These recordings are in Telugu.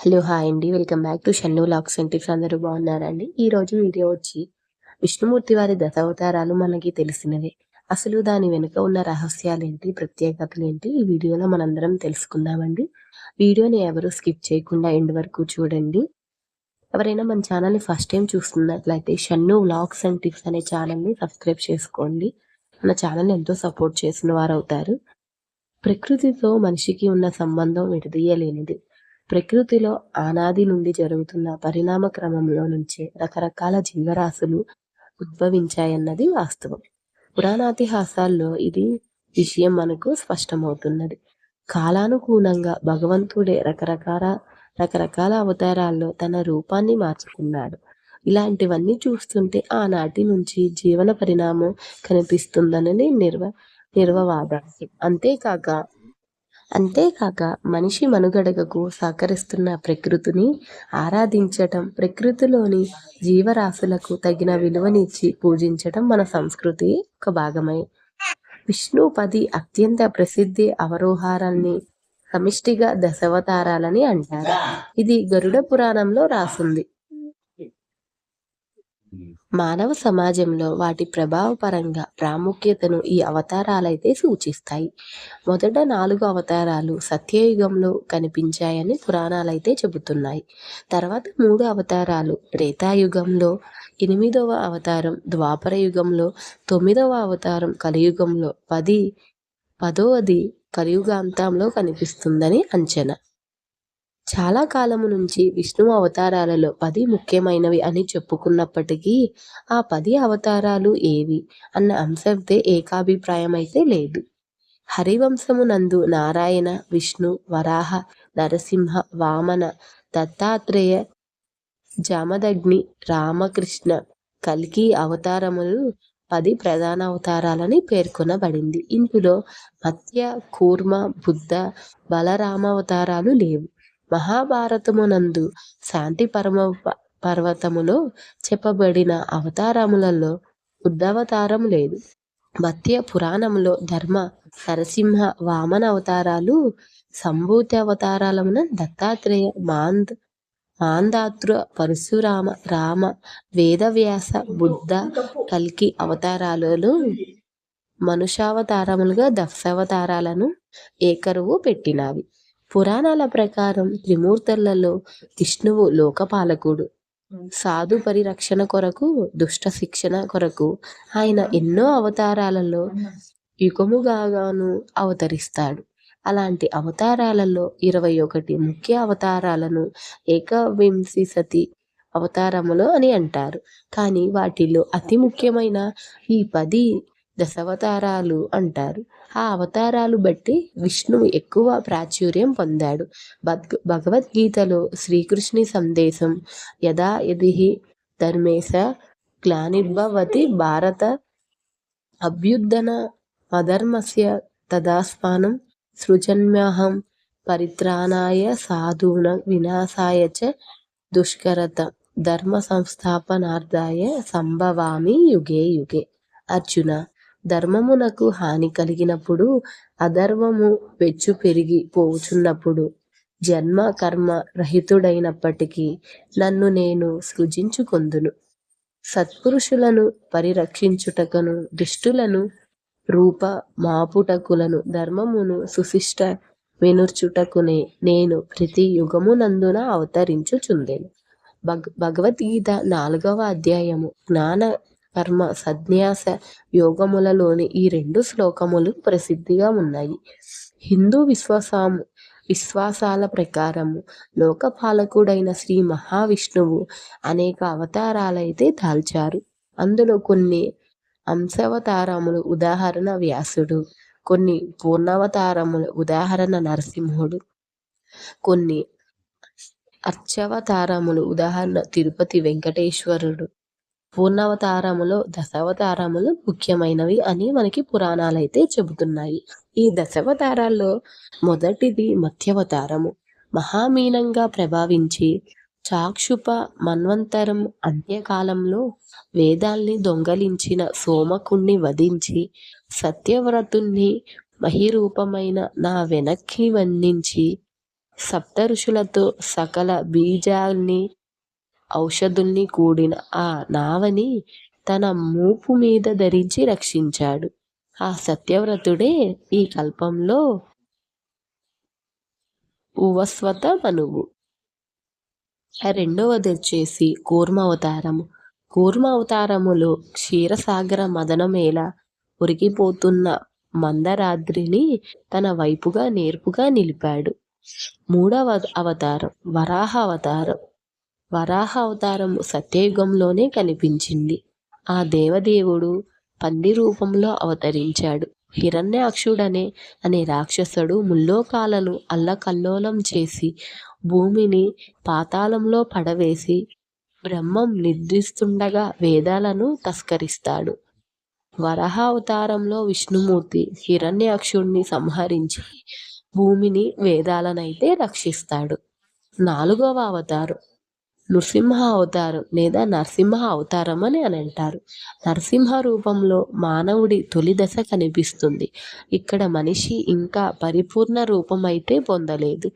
హలో! హాయ్ అండి. Welcome back to Shannu vlogs and tips. అందరూ బాగున్నారండి? ఈరోజు వీడియో వచ్చి విష్ణుమూర్తి వారి దశావతారాలు మనకి తెలిసినవే. అసలు దాని వెనుక ఉన్న రహస్యాలేంటి, ప్రత్యేకతలేంటి ఈ వీడియోలో మనందరం తెలుసుకుందామండి. వీడియోని ఎవరు స్కిప్ చేయకుండా ఎండ్ వరకు చూడండి. ఎవరైనా మన ఛానల్ని ఫస్ట్ టైం చూస్తున్నట్లయితే షన్ను వ్లాగ్స్ అండ్ టిప్స్ అనే ఛానల్ని సబ్స్క్రైబ్ చేసుకోండి. మన ఛానల్ని ఎంతో సపోర్ట్ చేసిన వారు అవుతారు. ప్రకృతితో మనిషికి ఉన్న సంబంధం విడదీయలేనిది. ప్రకృతిలో అనాది నుండి జరుగుతున్న పరిణామ క్రమంలో నుంచే రకరకాల జీవరాశులు ఉద్భవించాయన్నది వాస్తవం. పురాణాతిహాసాల్లో ఇది విషయం మనకు స్పష్టమవుతున్నది. కాలానుగుణంగా భగవంతుడే రకరకాల అవతారాల్లో తన రూపాన్ని మార్చుకున్నాడు. ఇలాంటివన్నీ చూస్తుంటే ఆనాటి నుంచి జీవన పరిణామం కనిపిస్తుందని నిర్వవాదాలు. అంతేకాక మనిషి మనుగడకు సహకరిస్తున్న ప్రకృతిని ఆరాధించటం, ప్రకృతిలోని జీవరాశులకు తగిన విలువనిచ్చి పూజించటం మన సంస్కృతి ఒక భాగమే. విష్ణు 10 అత్యంత ప్రసిద్ధి అవరోహారాన్ని సమిష్టిగా దశావతారాలని అంటారు. ఇది గరుడ పురాణంలో రాసుంది. మానవ సమాజంలో వాటి ప్రభావపరంగా ప్రాముఖ్యతను ఈ అవతారాలైతే సూచిస్తాయి. మొదట 4 అవతారాలు సత్యయుగంలో కనిపించాయని పురాణాలైతే చెబుతున్నాయి. తర్వాత 3 అవతారాలు త్రేతాయుగంలో, 8వ అవతారం ద్వాపర యుగంలో, 9వ అవతారం కలియుగంలో, 10వది కలియుగాంతంలో కనిపిస్తుందని అంచనా. చాలా కాలము నుంచి విష్ణు అవతారాలలో 10 ముఖ్యమైనవి అని చెప్పుకున్నప్పటికీ ఆ 10 అవతారాలు ఏవి అన్న అంశంపై ఏకాభిప్రాయం అయితే లేదు. హరివంశమునందు నారాయణ, విష్ణు, వరాహ, నరసింహ, వామన, దత్తాత్రేయ, జమదగ్ని, రామకృష్ణ, కల్కి అవతారములు 10 ప్రధాన అవతారాలని పేర్కొనబడింది. ఇందులో మత్య, కూర్మ, బుద్ధ, బలరామావతారాలు లేవు. మహాభారతమునందు శాంతి పర్వతములో చెప్పబడిన అవతారములలో బుద్ధావతారం లేదు. మత్య పురాణంలో ధర్మ, నరసింహ, వామన అవతారాలు, సంభూతి అవతారాలమున దత్తాత్రేయ, మాంధాతృ, పరశురామ, రామ, వేదవ్యాస, బుద్ధ, కల్కి అవతారాలలో మనుషావతారములుగా దశావతారాలను ఏకరువు పెట్టినవి. పురాణాల ప్రకారం త్రిమూర్తులలో విష్ణువు లోకపాలకుడు. సాధు పరిరక్షణ కొరకు, దుష్ట శిక్షణ కొరకు ఆయన ఎన్నో అవతారాలలో యుగముగాను అవతరిస్తాడు. అలాంటి అవతారాలలో 21 ముఖ్య అవతారాలను ఏకవింశతి అవతారములు అని అంటారు. కానీ వాటిలో అతి ముఖ్యమైన ఈ 10 దశావతారాలు అంటారు. ఆ అవతారాలు బట్టి విష్ణువు ఎక్కువ ప్రాచుర్యం పొందాడు. భగవద్గీతలో శ్రీకృష్ణుని సందేశం యదా యది ధర్మేశ గ్లానిర్భవతి భారత అభ్యుద్ధన అధర్మస్య తదాస్మానం సృజన్మ్యహం పరిత్రాణాయ సాధూన వినాశాయ చ దుష్కరత ధర్మ సంస్థాపనార్థాయ సంభవామి యుగే యుగే. అర్జున, ధర్మమునకు హాని కలిగినప్పుడు, అధర్మము పెచ్చు పెరిగి పోచున్నప్పుడు, జన్మ కర్మ రహితుడైనప్పటికీ నన్ను నేను సృజించుకొందును. సత్పురుషులను పరిరక్షించుటకును, దుష్టులను రూప మాపుటకులను, ధర్మమును సుశిష్ట వినుర్చుటకునే నేను ప్రతి యుగమునందున అవతరించుచుండెను. భగవద్గీత 4వ అధ్యాయము జ్ఞాన కర్మ సన్యాస యోగములలోని ఈ 2 శ్లోకములు ప్రసిద్ధిగా ఉన్నాయి. హిందూ విశ్వాసాల ప్రకారము లోకపాలకుడైన శ్రీ మహావిష్ణువు అనేక అవతారాలైతే దాల్చారు. అందులో కొన్ని అంశావతారములు, ఉదాహరణ వ్యాసుడు, కొన్ని పూర్ణావతారములు, ఉదాహరణ నరసింహుడు, కొన్ని అర్చావతారములు, ఉదాహరణ తిరుపతి వెంకటేశ్వరుడు. పూర్ణావతారములో దశావతారములు ముఖ్యమైనవి అని మనకి పురాణాలైతే చెబుతున్నాయి. ఈ దశావతారాల్లో మొదటిది మత్స్యావతారము. మహామీనంగా ప్రభావించి చాక్షుప మన్వంతరం అంత్యకాలంలో వేదాల్ని దొంగలించిన సోమకుణ్ణి వధించి సత్యవ్రతుణ్ణి మహిరూపమైన నా వెనక్కి వండించి సప్త ఋషులతో సకల బీజాల్ని ఔషధుల్ని కూడిన ఆ నావని తన మూపు మీద ధరించి రక్షించాడు. ఆ సత్యవ్రతుడే ఈ కల్పంలో ఉవస్వత మనువు. రెండవది వచ్చేసి కూర్మ అవతారము. కూర్మ అవతారములో క్షీరసాగర మదనమేళ ఉరికిపోతున్న మందరాద్రిని తన వైపుగా నేర్పుగా నిలిపాడు. మూడవ అవతారం వరాహ అవతారం. వరాహ అవతారం సత్యయుగంలోనే కనిపించింది. ఆ దేవదేవుడు పంది రూపంలో అవతరించాడు. హిరణ్యాక్షుడనే అనే రాక్షసుడు ముల్లోకాలను అల్లకల్లోలం చేసి భూమిని పాతాళంలో పడవేసి బ్రహ్మం నిద్రిస్తుండగా వేదాలను తస్కరిస్తాడు. వరాహ అవతారంలో విష్ణుమూర్తి హిరణ్యాక్షుడిని సంహరించి భూమిని వేదాలనైతే రక్షిస్తాడు. నాలుగవ అవతారం నృసింహ అవతారం లేదా నరసింహ అవతారం అని అంటారు. నరసింహ రూపంలో మానవుడి తొలి దశ కనిపిస్తుంది. ఇక్కడ మనిషి ఇంకా పరిపూర్ణ రూపం అయితే పొందలేదు.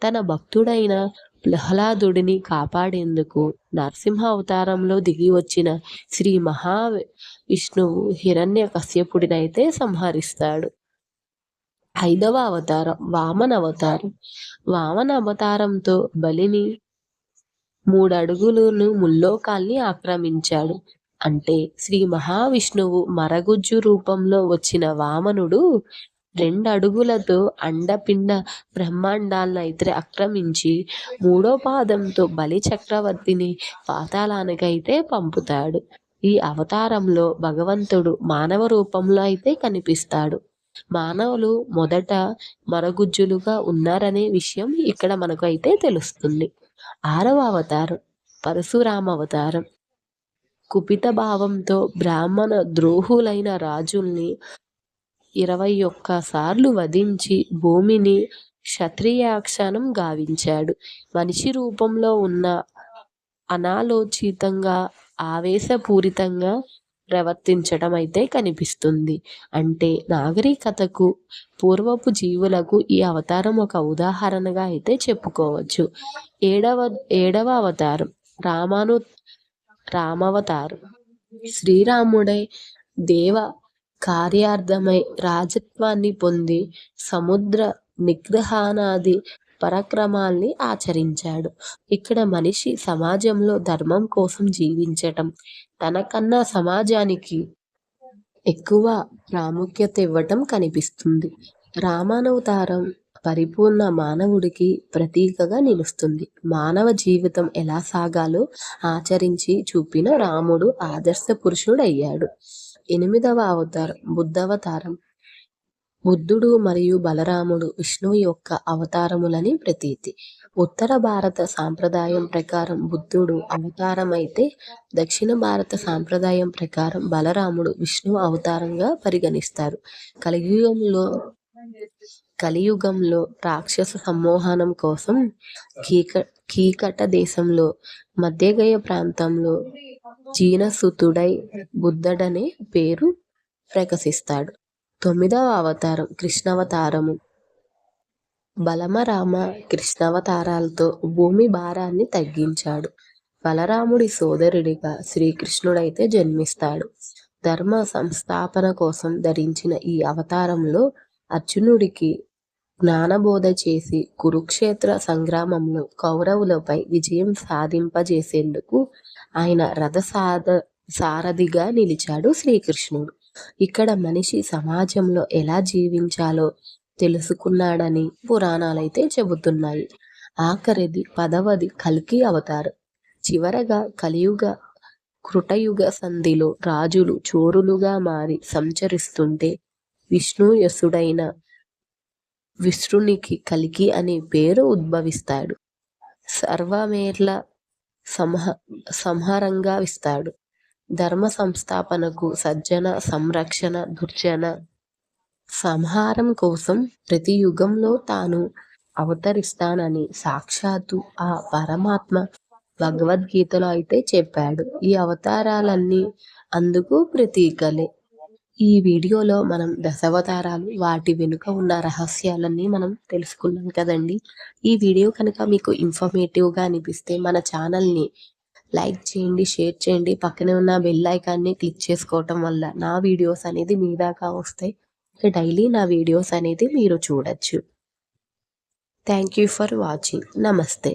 తన భక్తుడైన ప్రహ్లాదుడిని కాపాడేందుకు నరసింహ అవతారంలో దిగి వచ్చిన శ్రీ మహావిష్ణువు హిరణ్య కశ్యపుడినైతే సంహరిస్తాడు. ఐదవ అవతారం వామన అవతారం. వామన అవతారంతో బలిని 3 అడుగులను ముల్లోకాల్ని ఆక్రమించాడు. అంటే శ్రీ మహావిష్ణువు మరగుజ్జు రూపంలో వచ్చిన వామనుడు 2 అడుగులతో అండపిండ బ్రహ్మాండాలనైతే ఆక్రమించి 3వ పాదంతో బలి చక్రవర్తిని పాతాళానికైతే పంపుతాడు. ఈ అవతారంలో భగవంతుడు మానవ రూపంలో అయితే కనిపిస్తాడు. మానవులు మొదట మరగుజ్జులుగా ఉన్నారనే విషయం ఇక్కడ మనకు అయితే తెలుస్తుంది. 6వ అవతారం పరశురామ అవతారం. కుపిత భావంతో బ్రాహ్మణ ద్రోహులైన రాజుల్ని 21 సార్లు వధించి భూమిని క్షత్రియాక్షనం గావించాడు. మనిషి రూపంలో ఉన్న అనాలోచితంగా ఆవేశపూరితంగా ప్రవర్తించడం అయితే కనిపిస్తుంది. అంటే నాగరికతకు పూర్వపు జీవులకు ఈ అవతారం ఒక ఉదాహరణగా అయితే చెప్పుకోవచ్చు. ఏడవ అవతారం రామావతారం. శ్రీరాముడై దేవ కార్యార్థమై రాజత్వాన్ని పొంది సముద్ర నిగ్రహానాది పరాక్రమాల్ని ఆచరించాడు. ఇక్కడ మనిషి సమాజంలో ధర్మం కోసం జీవించటం, తనకన్నా సమాజానికి ఎక్కువ ప్రాముఖ్యత ఇవ్వటం కనిపిస్తుంది. రామావతారం పరిపూర్ణ మానవుడికి ప్రతీకగా నిలుస్తుంది. మానవ జీవితం ఎలా సాగాలో ఆచరించి చూపిన రాముడు ఆదర్శ పురుషుడయ్యాడు. 8వ అవతారం బుద్ధవతారం. బుద్ధుడు మరియు బలరాముడు విష్ణువు యొక్క అవతారములని ప్రతీతి. ఉత్తర భారత సాంప్రదాయం ప్రకారం బుద్ధుడు అవతారం అయితే, దక్షిణ భారత సాంప్రదాయం ప్రకారం బలరాముడు విష్ణువు అవతారంగా పరిగణిస్తారు. కలియుగంలో రాక్షస సమ్మోహనం కోసం కీకట దేశంలో మధ్యగయ ప్రాంతంలో జీనసుతుడై బుద్ధుడనే పేరు ప్రకాశిస్తాడు. 9వ అవతారం కృష్ణావతారము. బలరామ కృష్ణావతారాలతో భూమి భారాన్ని తగ్గించాడు. బలరాముడి సోదరుడిగా శ్రీకృష్ణుడైతే జన్మిస్తాడు. ధర్మ సంస్థాపన కోసం ధరించిన ఈ అవతారంలో అర్జునుడికి జ్ఞానబోధ చేసి కురుక్షేత్ర సంగ్రామంలో కౌరవులపై విజయం సాధింపజేసేందుకు ఆయన సారథిగా నిలిచాడు శ్రీకృష్ణుడు. ఇక్కడ మనిషి సమాజంలో ఎలా జీవించాలో తెలుసుకున్నాడని పురాణాలైతే చెబుతున్నాయి. ఆఖరిది 10వది కల్కి అవతారం. చివరగా కృతయుగ సంధిలో రాజులు చోరులుగా మారి సంచరిస్తుంటే విష్ణుయసుడైన విష్ణునికి కల్కి అనే పేరు ఉద్భవిస్తాడు. సర్వమేర్ల సంహారంగా ఇస్తాడు. ధర్మ సంస్థాపనకు, సజ్జన సంరక్షణ, దుర్జన సంహారం కోసం ప్రతి యుగంలో తాను అవతరిస్తానని సాక్షాత్తు ఆ పరమాత్మ భగవద్గీతలో అయితే చెప్పాడు. ఈ అవతారాలన్నీ అందుకు ప్రతీకలే. ఈ వీడియోలో మనం దశావతారాలు, వాటి వెనుక ఉన్న రహస్యాలన్నీ మనం తెలుసుకున్నాం కదండీ! ఈ వీడియో కనుక మీకు ఇన్ఫర్మేటివ్‌గా అనిపిస్తే మన ఛానల్‌ని లైక్ చేయండి, షేర్ చేయండి. పక్కనే ఉన్న బెల్ ఐకాన్‌ని క్లిక్ చేసుకోవటం వల్ల నా వీడియోస్ అనేది మీ దాకా వస్తాయి. ఇక డైలీ నా వీడియోస్ అనేది మీరు చూడొచ్చు. Thank you for watching. నమస్తే.